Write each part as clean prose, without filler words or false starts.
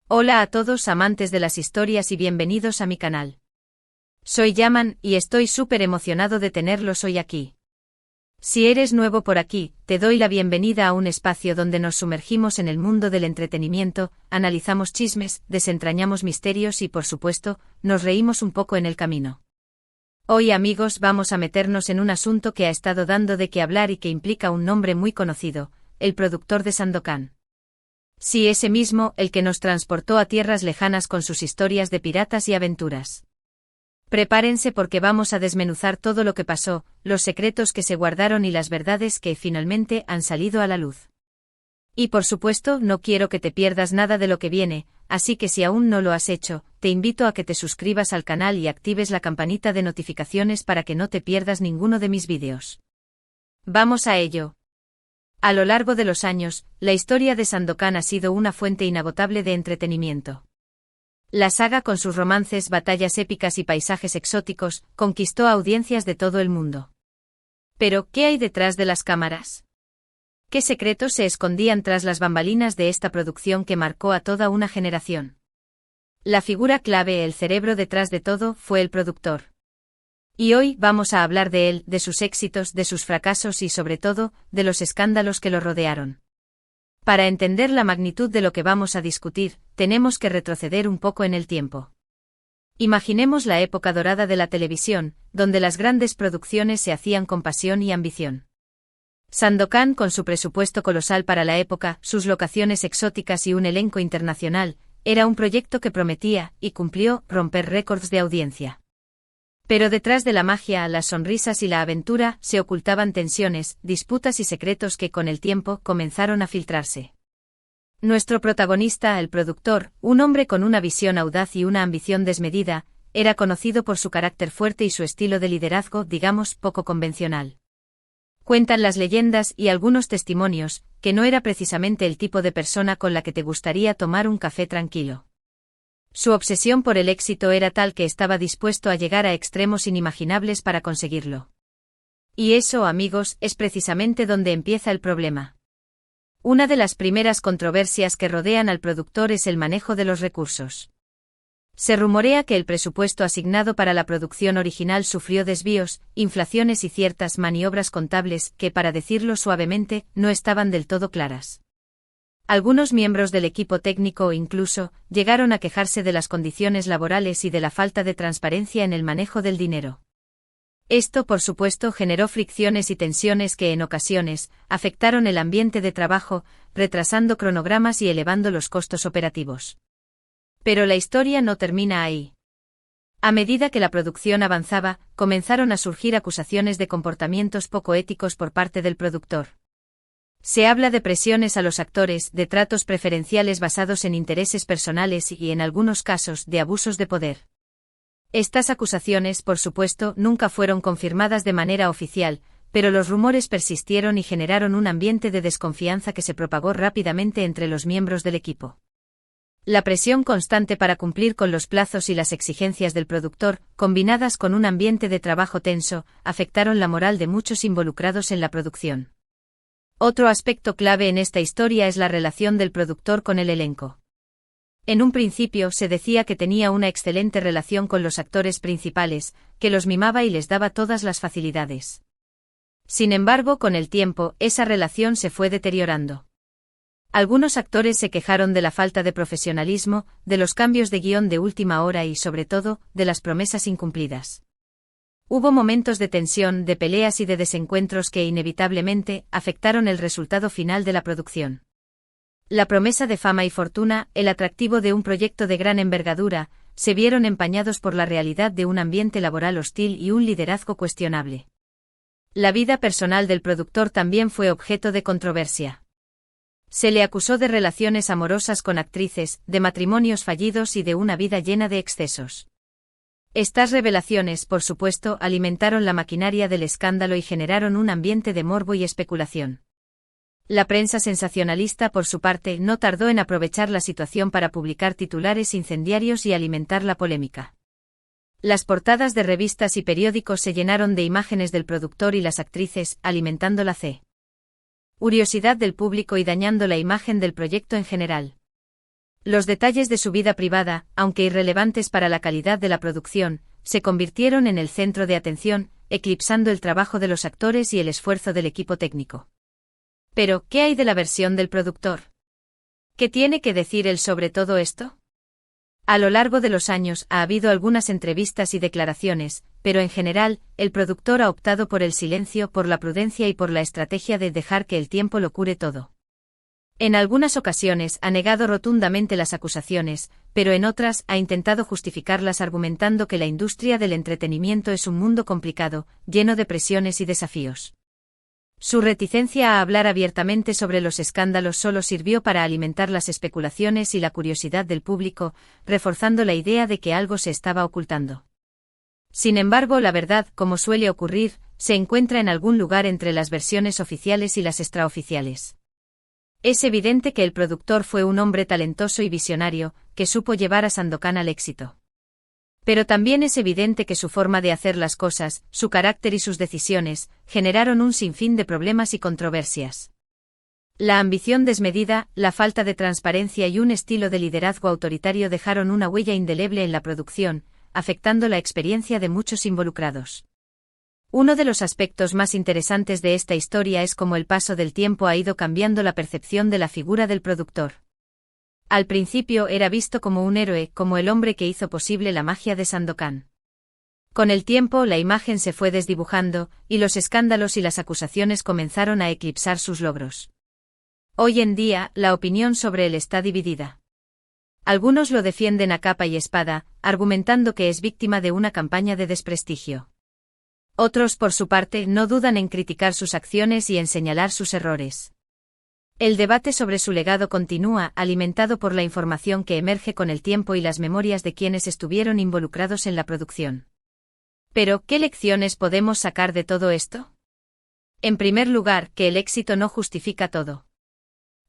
Hola a todos amantes de las historias y bienvenidos a mi canal. Soy Yaman y estoy súper emocionado de tenerlos hoy aquí. Si eres nuevo por aquí, te doy la bienvenida a un espacio donde nos sumergimos en el mundo del entretenimiento, analizamos chismes, desentrañamos misterios y, por supuesto, nos reímos un poco en el camino. Hoy, amigos, vamos a meternos en un asunto que ha estado dando de qué hablar y que implica un nombre muy conocido, el productor de Sandokan. Sí, ese mismo, el que nos transportó a tierras lejanas con sus historias de piratas y aventuras. Prepárense porque vamos a desmenuzar todo lo que pasó, los secretos que se guardaron y las verdades que finalmente han salido a la luz. Y por supuesto, no quiero que te pierdas nada de lo que viene, así que si aún no lo has hecho, te invito a que te suscribas al canal y actives la campanita de notificaciones para que no te pierdas ninguno de mis vídeos. ¡Vamos a ello! A lo largo de los años, la historia de Sandokan ha sido una fuente inagotable de entretenimiento. La saga, con sus romances, batallas épicas y paisajes exóticos, conquistó a audiencias de todo el mundo. Pero, ¿qué hay detrás de las cámaras? ¿Qué secretos se escondían tras las bambalinas de esta producción que marcó a toda una generación? La figura clave, el cerebro detrás de todo, fue el productor. Y hoy vamos a hablar de él, de sus éxitos, de sus fracasos y sobre todo, de los escándalos que lo rodearon. Para entender la magnitud de lo que vamos a discutir, tenemos que retroceder un poco en el tiempo. Imaginemos la época dorada de la televisión, donde las grandes producciones se hacían con pasión y ambición. Sandokan, con su presupuesto colosal para la época, sus locaciones exóticas y un elenco internacional, era un proyecto que prometía, y cumplió, romper récords de audiencia. Pero detrás de la magia, las sonrisas y la aventura, se ocultaban tensiones, disputas y secretos que con el tiempo comenzaron a filtrarse. Nuestro protagonista, el productor, un hombre con una visión audaz y una ambición desmedida, era conocido por su carácter fuerte y su estilo de liderazgo, digamos, poco convencional. Cuentan las leyendas y algunos testimonios, que no era precisamente el tipo de persona con la que te gustaría tomar un café tranquilo. Su obsesión por el éxito era tal que estaba dispuesto a llegar a extremos inimaginables para conseguirlo. Y eso, amigos, es precisamente donde empieza el problema. Una de las primeras controversias que rodean al productor es el manejo de los recursos. Se rumorea que el presupuesto asignado para la producción original sufrió desvíos, inflaciones y ciertas maniobras contables que, para decirlo suavemente, no estaban del todo claras. Algunos miembros del equipo técnico incluso llegaron a quejarse de las condiciones laborales y de la falta de transparencia en el manejo del dinero. Esto, por supuesto, generó fricciones y tensiones que en ocasiones afectaron el ambiente de trabajo, retrasando cronogramas y elevando los costos operativos. Pero la historia no termina ahí. A medida que la producción avanzaba, comenzaron a surgir acusaciones de comportamientos poco éticos por parte del productor. Se habla de presiones a los actores, de tratos preferenciales basados en intereses personales y, en algunos casos, de abusos de poder. Estas acusaciones, por supuesto, nunca fueron confirmadas de manera oficial, pero los rumores persistieron y generaron un ambiente de desconfianza que se propagó rápidamente entre los miembros del equipo. La presión constante para cumplir con los plazos y las exigencias del productor, combinadas con un ambiente de trabajo tenso, afectaron la moral de muchos involucrados en la producción. Otro aspecto clave en esta historia es la relación del productor con el elenco. En un principio se decía que tenía una excelente relación con los actores principales, que los mimaba y les daba todas las facilidades. Sin embargo, con el tiempo, esa relación se fue deteriorando. Algunos actores se quejaron de la falta de profesionalismo, de los cambios de guión de última hora y, sobre todo, de las promesas incumplidas. Hubo momentos de tensión, de peleas y de desencuentros que inevitablemente afectaron el resultado final de la producción. La promesa de fama y fortuna, el atractivo de un proyecto de gran envergadura, se vieron empañados por la realidad de un ambiente laboral hostil y un liderazgo cuestionable. La vida personal del productor también fue objeto de controversia. Se le acusó de relaciones amorosas con actrices, de matrimonios fallidos y de una vida llena de excesos. Estas revelaciones, por supuesto, alimentaron la maquinaria del escándalo y generaron un ambiente de morbo y especulación. La prensa sensacionalista, por su parte, no tardó en aprovechar la situación para publicar titulares incendiarios y alimentar la polémica. Las portadas de revistas y periódicos se llenaron de imágenes del productor y las actrices, alimentando la curiosidad del público y dañando la imagen del proyecto en general. Los detalles de su vida privada, aunque irrelevantes para la calidad de la producción, se convirtieron en el centro de atención, eclipsando el trabajo de los actores y el esfuerzo del equipo técnico. Pero, ¿qué hay de la versión del productor? ¿Qué tiene que decir él sobre todo esto? A lo largo de los años ha habido algunas entrevistas y declaraciones, pero en general, el productor ha optado por el silencio, por la prudencia y por la estrategia de dejar que el tiempo lo cure todo. En algunas ocasiones ha negado rotundamente las acusaciones, pero en otras ha intentado justificarlas argumentando que la industria del entretenimiento es un mundo complicado, lleno de presiones y desafíos. Su reticencia a hablar abiertamente sobre los escándalos solo sirvió para alimentar las especulaciones y la curiosidad del público, reforzando la idea de que algo se estaba ocultando. Sin embargo, la verdad, como suele ocurrir, se encuentra en algún lugar entre las versiones oficiales y las extraoficiales. Es evidente que el productor fue un hombre talentoso y visionario, que supo llevar a Sandokan al éxito. Pero también es evidente que su forma de hacer las cosas, su carácter y sus decisiones, generaron un sinfín de problemas y controversias. La ambición desmedida, la falta de transparencia y un estilo de liderazgo autoritario dejaron una huella indeleble en la producción, afectando la experiencia de muchos involucrados. Uno de los aspectos más interesantes de esta historia es cómo el paso del tiempo ha ido cambiando la percepción de la figura del productor. Al principio era visto como un héroe, como el hombre que hizo posible la magia de Sandokan. Con el tiempo la imagen se fue desdibujando, y los escándalos y las acusaciones comenzaron a eclipsar sus logros. Hoy en día, la opinión sobre él está dividida. Algunos lo defienden a capa y espada, argumentando que es víctima de una campaña de desprestigio. Otros, por su parte, no dudan en criticar sus acciones y en señalar sus errores. El debate sobre su legado continúa, alimentado por la información que emerge con el tiempo y las memorias de quienes estuvieron involucrados en la producción. Pero, ¿qué lecciones podemos sacar de todo esto? En primer lugar, que el éxito no justifica todo.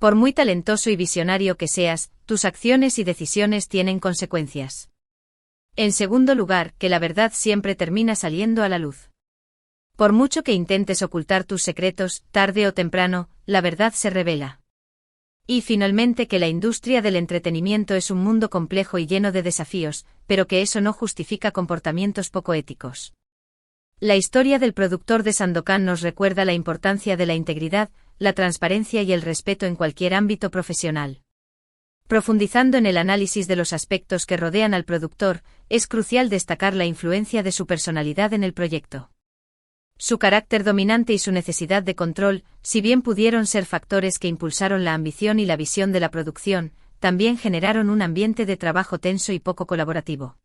Por muy talentoso y visionario que seas, tus acciones y decisiones tienen consecuencias. En segundo lugar, que la verdad siempre termina saliendo a la luz. Por mucho que intentes ocultar tus secretos, tarde o temprano, la verdad se revela. Y finalmente que la industria del entretenimiento es un mundo complejo y lleno de desafíos, pero que eso no justifica comportamientos poco éticos. La historia del productor de Sandokan nos recuerda la importancia de la integridad, la transparencia y el respeto en cualquier ámbito profesional. Profundizando en el análisis de los aspectos que rodean al productor, es crucial destacar la influencia de su personalidad en el proyecto. Su carácter dominante y su necesidad de control, si bien pudieron ser factores que impulsaron la ambición y la visión de la producción, también generaron un ambiente de trabajo tenso y poco colaborativo.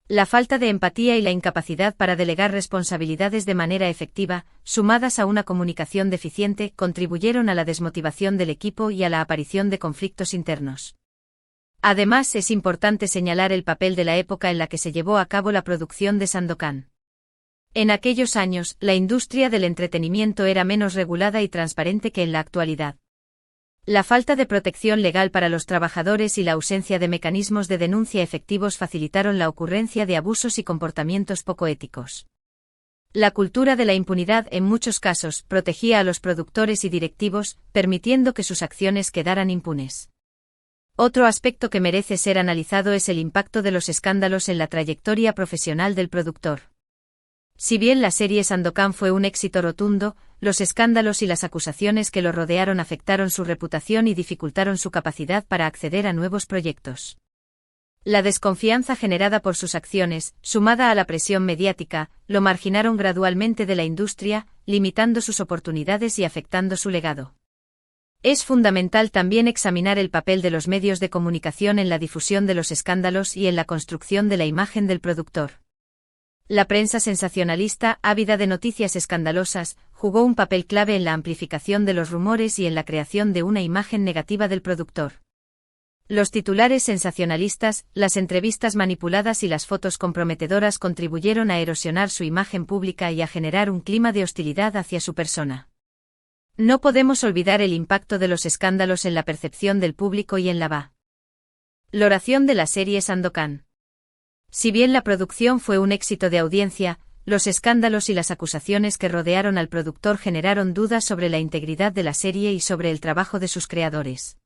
La falta de empatía y la incapacidad para delegar responsabilidades de manera efectiva, sumadas a una comunicación deficiente, contribuyeron a la desmotivación del equipo y a la aparición de conflictos internos. Además, es importante señalar el papel de la época en la que se llevó a cabo la producción de Sandokan. En aquellos años, la industria del entretenimiento era menos regulada y transparente que en la actualidad. La falta de protección legal para los trabajadores y la ausencia de mecanismos de denuncia efectivos facilitaron la ocurrencia de abusos y comportamientos poco éticos. La cultura de la impunidad en muchos casos protegía a los productores y directivos, permitiendo que sus acciones quedaran impunes. Otro aspecto que merece ser analizado es el impacto de los escándalos en la trayectoria profesional del productor. Si bien la serie Sandokan fue un éxito rotundo, los escándalos y las acusaciones que lo rodearon afectaron su reputación y dificultaron su capacidad para acceder a nuevos proyectos. La desconfianza generada por sus acciones, sumada a la presión mediática, lo marginaron gradualmente de la industria, limitando sus oportunidades y afectando su legado. Es fundamental también examinar el papel de los medios de comunicación en la difusión de los escándalos y en la construcción de la imagen del productor. La prensa sensacionalista, ávida de noticias escandalosas, jugó un papel clave en la amplificación de los rumores y en la creación de una imagen negativa del productor. Los titulares sensacionalistas, las entrevistas manipuladas y las fotos comprometedoras contribuyeron a erosionar su imagen pública y a generar un clima de hostilidad hacia su persona. No podemos olvidar el impacto de los escándalos en la percepción del público y en la valoración de la serie Sandokan. Si bien la producción fue un éxito de audiencia, los escándalos y las acusaciones que rodearon al productor generaron dudas sobre la integridad de la serie y sobre el trabajo de sus creadores.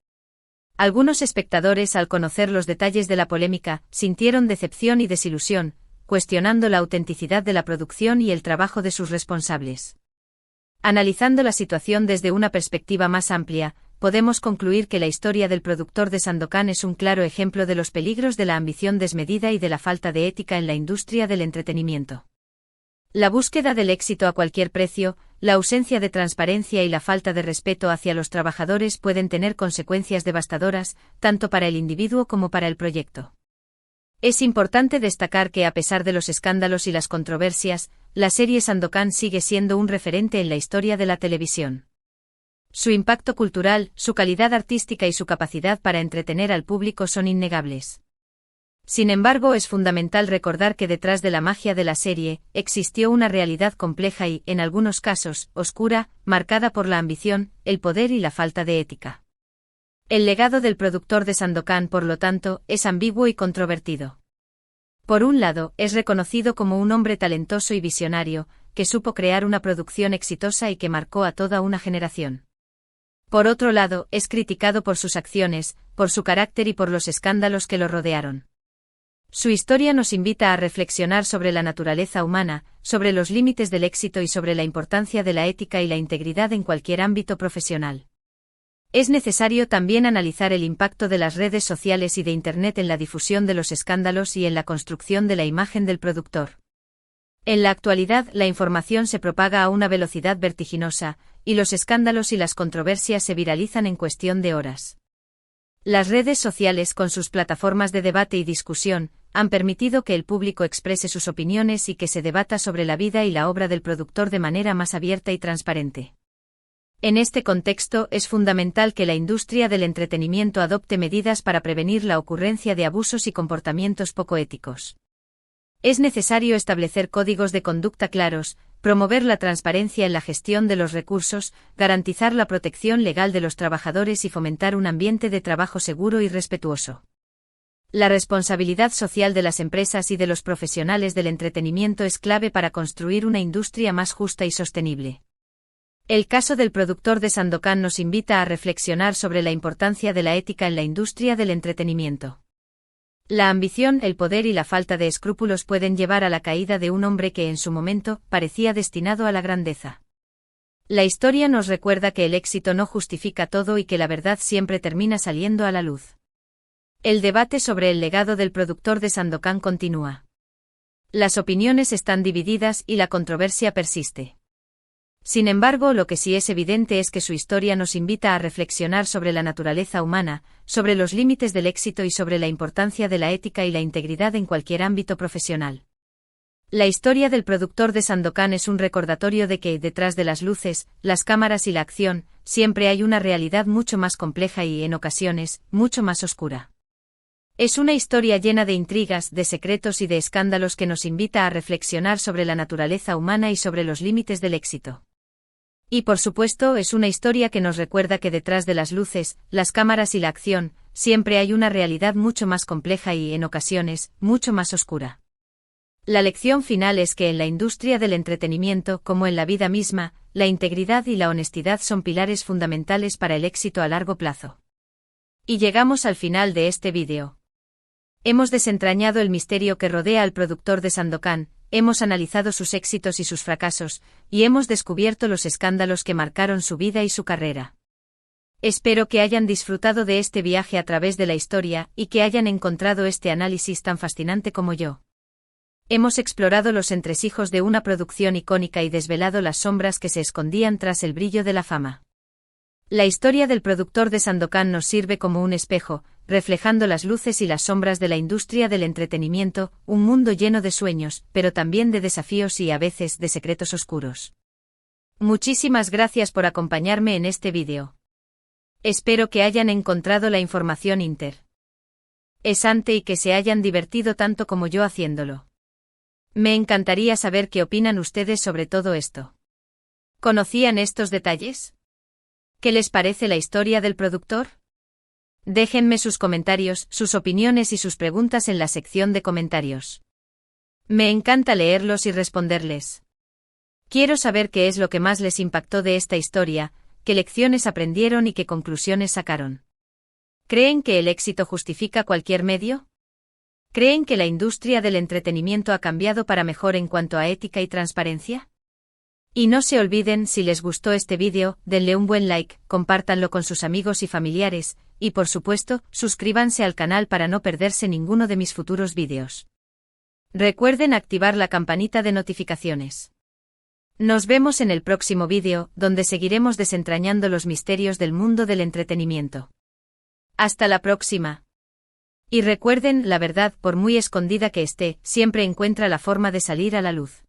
Algunos espectadores, al conocer los detalles de la polémica, sintieron decepción y desilusión, cuestionando la autenticidad de la producción y el trabajo de sus responsables. Analizando la situación desde una perspectiva más amplia, podemos concluir que la historia del productor de Sandokan es un claro ejemplo de los peligros de la ambición desmedida y de la falta de ética en la industria del entretenimiento. La búsqueda del éxito a cualquier precio, la ausencia de transparencia y la falta de respeto hacia los trabajadores pueden tener consecuencias devastadoras, tanto para el individuo como para el proyecto. Es importante destacar que, a pesar de los escándalos y las controversias, la serie Sandokan sigue siendo un referente en la historia de la televisión. Su impacto cultural, su calidad artística y su capacidad para entretener al público son innegables. Sin embargo, es fundamental recordar que detrás de la magia de la serie, existió una realidad compleja y, en algunos casos, oscura, marcada por la ambición, el poder y la falta de ética. El legado del productor de Sandokan, por lo tanto, es ambiguo y controvertido. Por un lado, es reconocido como un hombre talentoso y visionario, que supo crear una producción exitosa y que marcó a toda una generación. Por otro lado, es criticado por sus acciones, por su carácter y por los escándalos que lo rodearon. Su historia nos invita a reflexionar sobre la naturaleza humana, sobre los límites del éxito y sobre la importancia de la ética y la integridad en cualquier ámbito profesional. Es necesario también analizar el impacto de las redes sociales y de Internet en la difusión de los escándalos y en la construcción de la imagen del productor. En la actualidad, la información se propaga a una velocidad vertiginosa, y los escándalos y las controversias se viralizan en cuestión de horas. Las redes sociales, con sus plataformas de debate y discusión, han permitido que el público exprese sus opiniones y que se debata sobre la vida y la obra del productor de manera más abierta y transparente. En este contexto, es fundamental que la industria del entretenimiento adopte medidas para prevenir la ocurrencia de abusos y comportamientos poco éticos. Es necesario establecer códigos de conducta claros, promover la transparencia en la gestión de los recursos, garantizar la protección legal de los trabajadores y fomentar un ambiente de trabajo seguro y respetuoso. La responsabilidad social de las empresas y de los profesionales del entretenimiento es clave para construir una industria más justa y sostenible. El caso del productor de Sandokan nos invita a reflexionar sobre la importancia de la ética en la industria del entretenimiento. La ambición, el poder y la falta de escrúpulos pueden llevar a la caída de un hombre que en su momento parecía destinado a la grandeza. La historia nos recuerda que el éxito no justifica todo y que la verdad siempre termina saliendo a la luz. El debate sobre el legado del productor de Sandokan continúa. Las opiniones están divididas y la controversia persiste. Sin embargo, lo que sí es evidente es que su historia nos invita a reflexionar sobre la naturaleza humana, sobre los límites del éxito y sobre la importancia de la ética y la integridad en cualquier ámbito profesional. La historia del productor de Sandokan es un recordatorio de que, detrás de las luces, las cámaras y la acción, siempre hay una realidad mucho más compleja y, en ocasiones, mucho más oscura. Es una historia llena de intrigas, de secretos y de escándalos que nos invita a reflexionar sobre la naturaleza humana y sobre los límites del éxito. Y por supuesto, es una historia que nos recuerda que detrás de las luces, las cámaras y la acción, siempre hay una realidad mucho más compleja y, en ocasiones, mucho más oscura. La lección final es que en la industria del entretenimiento, como en la vida misma, la integridad y la honestidad son pilares fundamentales para el éxito a largo plazo. Y llegamos al final de este vídeo. Hemos desentrañado el misterio que rodea al productor de Sandokan, hemos analizado sus éxitos y sus fracasos, y hemos descubierto los escándalos que marcaron su vida y su carrera. Espero que hayan disfrutado de este viaje a través de la historia y que hayan encontrado este análisis tan fascinante como yo. Hemos explorado los entresijos de una producción icónica y desvelado las sombras que se escondían tras el brillo de la fama. La historia del productor de Sandokan nos sirve como un espejo, reflejando las luces y las sombras de la industria del entretenimiento, un mundo lleno de sueños, pero también de desafíos y a veces de secretos oscuros. Muchísimas gracias por acompañarme en este vídeo. Espero que hayan encontrado la información interesante y que se hayan divertido tanto como yo haciéndolo. Me encantaría saber qué opinan ustedes sobre todo esto. ¿Conocían estos detalles? ¿Qué les parece la historia del productor? Déjenme sus comentarios, sus opiniones y sus preguntas en la sección de comentarios. Me encanta leerlos y responderles. Quiero saber qué es lo que más les impactó de esta historia, qué lecciones aprendieron y qué conclusiones sacaron. ¿Creen que el éxito justifica cualquier medio? ¿Creen que la industria del entretenimiento ha cambiado para mejor en cuanto a ética y transparencia? Y no se olviden, si les gustó este vídeo, denle un buen like, compártanlo con sus amigos y familiares, y por supuesto, suscríbanse al canal para no perderse ninguno de mis futuros vídeos. Recuerden activar la campanita de notificaciones. Nos vemos en el próximo vídeo, donde seguiremos desentrañando los misterios del mundo del entretenimiento. Hasta la próxima. Y recuerden, la verdad, por muy escondida que esté, siempre encuentra la forma de salir a la luz.